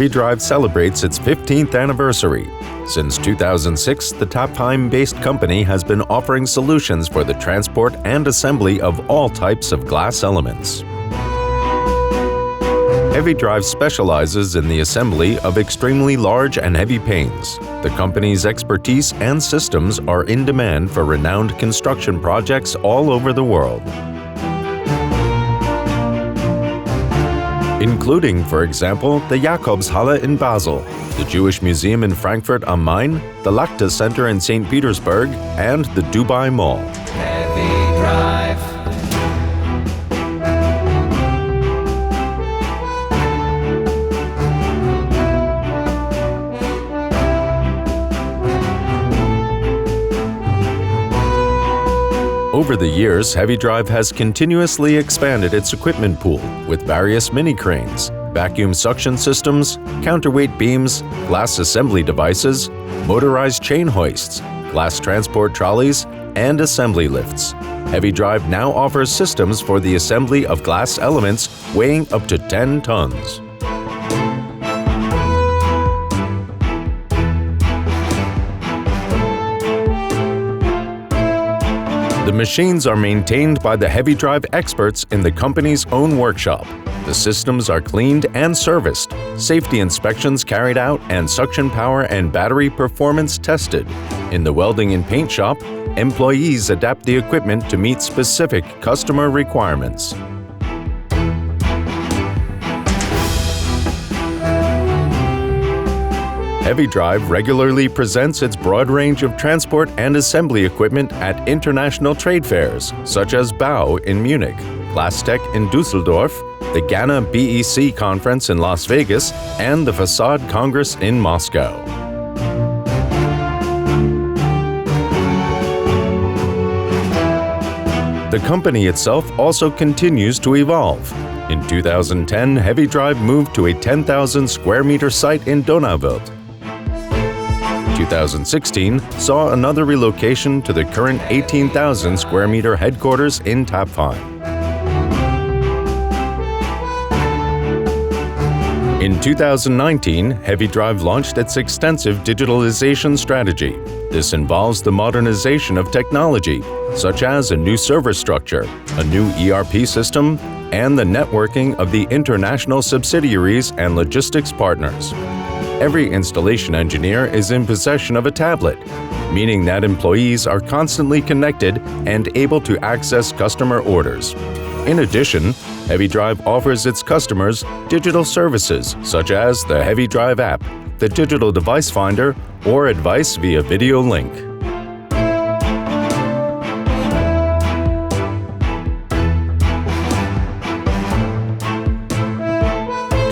Heavydrive celebrates its 15th anniversary. Since 2006, the Tapheim-based company has been offering solutions for the transport and assembly of all types of glass elements. Heavydrive specializes in the assembly of extremely large and heavy panes. The company's expertise and systems are in demand for renowned construction projects all over the world, including, for example, the Jakobshalle in Basel, the Jewish Museum in Frankfurt am Main, the Lacta Center in St. Petersburg, and the Dubai Mall. Heavydrive. Over the years, Heavydrive has continuously expanded its equipment pool with various mini cranes, vacuum suction systems, counterweight beams, glass assembly devices, motorized chain hoists, glass transport trolleys, and assembly lifts. Heavydrive now offers systems for the assembly of glass elements weighing up to 10 tons. The machines are maintained by the Heavydrive experts in the company's own workshop. The systems are cleaned and serviced, safety inspections carried out, and suction power and battery performance tested. In the welding and paint shop, employees adapt the equipment to meet specific customer requirements. Heavydrive regularly presents its broad range of transport and assembly equipment at international trade fairs, such as BAU in Munich, Glasstec in Düsseldorf, the Ghana BEC Conference in Las Vegas, and the Facade Congress in Moscow. The company itself also continues to evolve. In 2010, Heavydrive moved to a 10,000 square meter site in Donauwörth. 2016 saw another relocation to the current 18,000 square meter headquarters in Tapheim. In 2019, Heavydrive launched its extensive digitalization strategy. This involves the modernization of technology, such as a new server structure, a new ERP system, and the networking of the international subsidiaries and logistics partners. Every installation engineer is in possession of a tablet, meaning that employees are constantly connected and able to access customer orders. In addition, Heavydrive offers its customers digital services such as the Heavydrive app, the digital device finder, or advice via video link.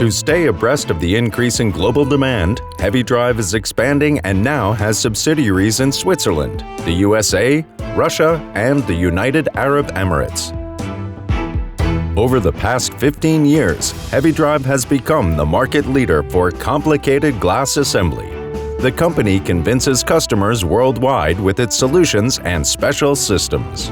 To stay abreast of the increasing global demand, Heavydrive is expanding and now has subsidiaries in Switzerland, the USA, Russia, and the United Arab Emirates. Over the past 15 years, Heavydrive has become the market leader for complicated glass assembly. The company convinces customers worldwide with its solutions and special systems.